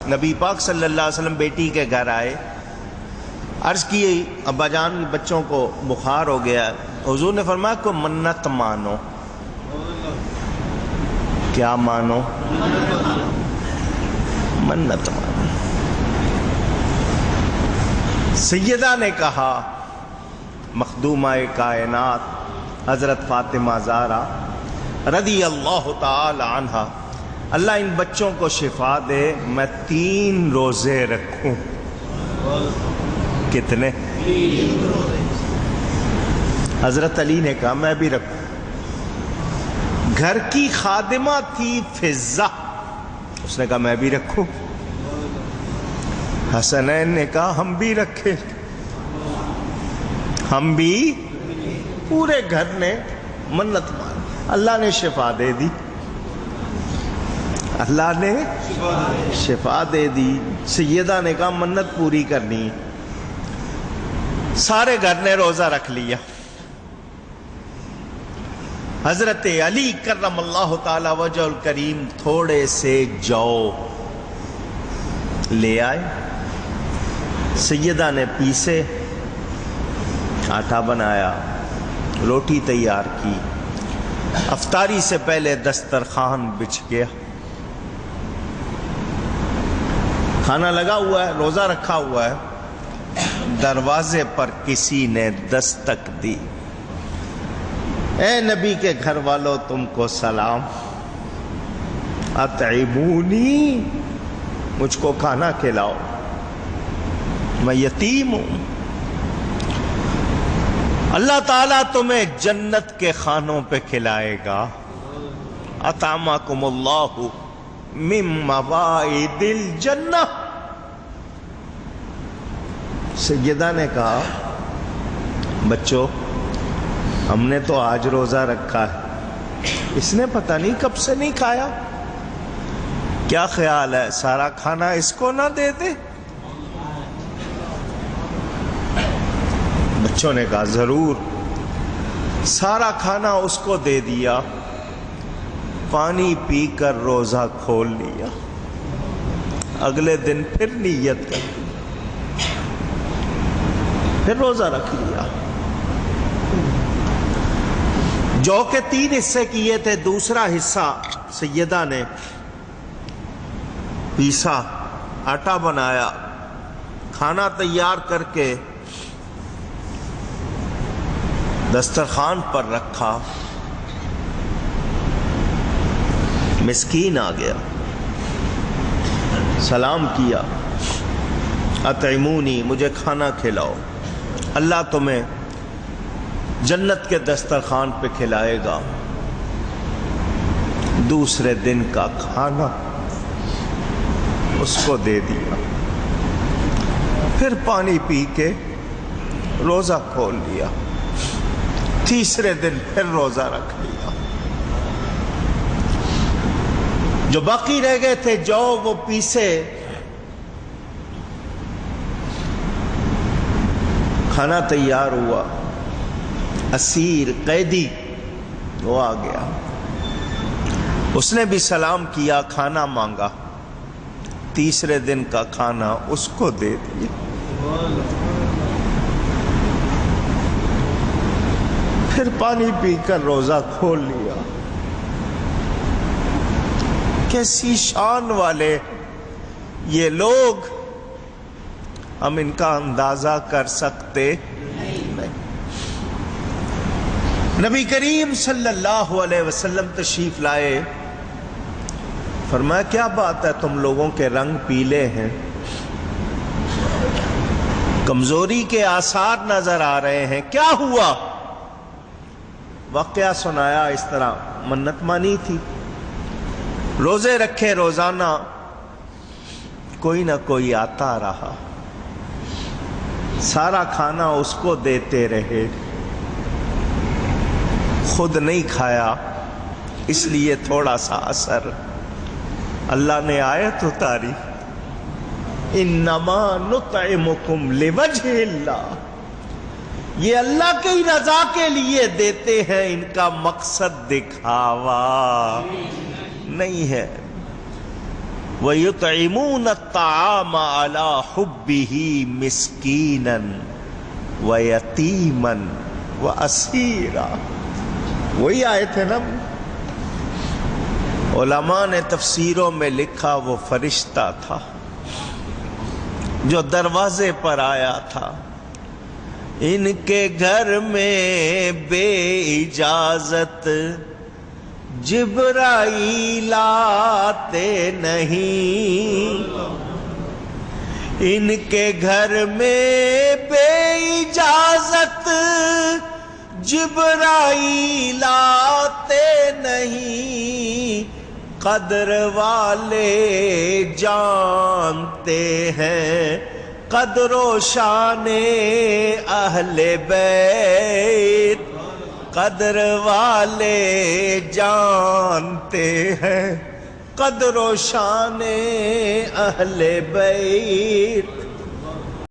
نبی پاک صلی اللہ علیہ وسلم بیٹی کے گھر آئے، عرض کی ابا جان بچوں کو بخار ہو گیا. حضور نے فرمایا کوئی منت مانو. کیا مانو؟ منت مانو. سیدہ نے کہا، مخدومہ کائنات حضرت فاطمہ زہرا رضی اللہ تعالی عنہا، اللہ ان بچوں کو شفا دے، میں 3 روزے رکھوں. کتنے؟ حضرت علی نے کہا میں بھی رکھوں. گھر کی خادمہ تھی فضہ، اس نے کہا میں بھی رکھوں. حسنین نے کہا ہم بھی رکھیں. ہم بھی، پورے گھر نے منت مانی. اللہ نے شفا دے دی. اللہ نے شفا دے دی. سیدہ نے کہا منت پوری کرنی. سارے گھر نے روزہ رکھ لیا. حضرت علی کرم اللہ تعالی وجہ الکریم تھوڑے سے جو لے آئے. سیدہ نے پیسے، آٹا بنایا، روٹی تیار کی. افطاری سے پہلے دسترخوان بچھ گیا. کھانا لگا ہوا ہے، روزہ رکھا ہوا ہے. دروازے پر کسی نے دستک دی. اے نبی کے گھر والوں تم کو سلام. اطعمونی، مجھ کو کھانا کھلاؤ، میں یتیم ہوں. اللہ تعالیٰ تمہیں جنت کے کھانوں پہ کھلائے گا. اطعمکم اللہ من موائد الجنہ. سیدہ نے کہا بچوں ہم نے تو آج روزہ رکھا ہے، اس نے پتہ نہیں کب سے نہیں کھایا. کیا خیال ہے سارا کھانا اس کو نہ دے دے؟ بچوں نے کہا ضرور. سارا کھانا اس کو دے دیا. پانی پی کر روزہ کھول لیا. اگلے دن پھر نیت کر، پھر روزہ رکھ لیا. جو کہ 3 حصے کیے تھے، دوسرا حصہ سیدہ نے پیسا، آٹا بنایا، کھانا تیار کر کے دسترخوان پر رکھا. مسکین آ گیا، سلام کیا، اطعمونی، مجھے کھانا کھلاؤ، اللہ تمہیں جنت کے دسترخوان پہ کھلائے گا. دوسرے دن کا کھانا اس کو دے دیا. پھر پانی پی کے روزہ کھول لیا. تیسرے دن پھر روزہ رکھ لیا. جو باقی رہ گئے تھے جو وہ پیسے، کھانا تیار ہوا. اسیر قیدی وہ آ گیا، اس نے بھی سلام کیا، کھانا مانگا. تیسرے دن کا کھانا اس کو دے دیا. پھر پانی پی کر روزہ کھول لیا. کیسی شان والے یہ لوگ، ہم ان کا اندازہ کر سکتے نہیں. نبی کریم صلی اللہ علیہ وسلم تشریف لائے. فرمایا کیا بات ہے تم لوگوں کے رنگ پیلے ہیں، کمزوری کے آثار نظر آ رہے ہیں، کیا ہوا؟ واقعہ سنایا. اس طرح منت مانی تھی، روزے رکھے، روزانہ کوئی نہ کوئی آتا رہا، سارا کھانا اس کو دیتے رہے، خود نہیں کھایا، اس لیے تھوڑا سا اثر. اللہ نے آیت اتاری، انما نطعمکم لوجہ اللہ، یہ اللہ کی رضا کے لیے دیتے ہیں، ان کا مقصد دکھاوا نہیں ہے. وَيُطْعِمُونَ الطَّعَامَ عَلَى حُبِّهِ مِسْكِينًا وَيَتِيمًا وَأَسِيرًا. وہی آیت ہے نا. علماء نے تفسیروں میں لکھا وہ فرشتہ تھا جو دروازے پر آیا تھا. ان کے گھر میں بے اجازت جبرائیل آتے نہیں. ان کے گھر میں بے اجازت جبرائیل آتے نہیں. قدر والے جانتے ہیں قدر و شان اہل بیت. قدر والے جانتے ہیں قدر و شان اہل بیت.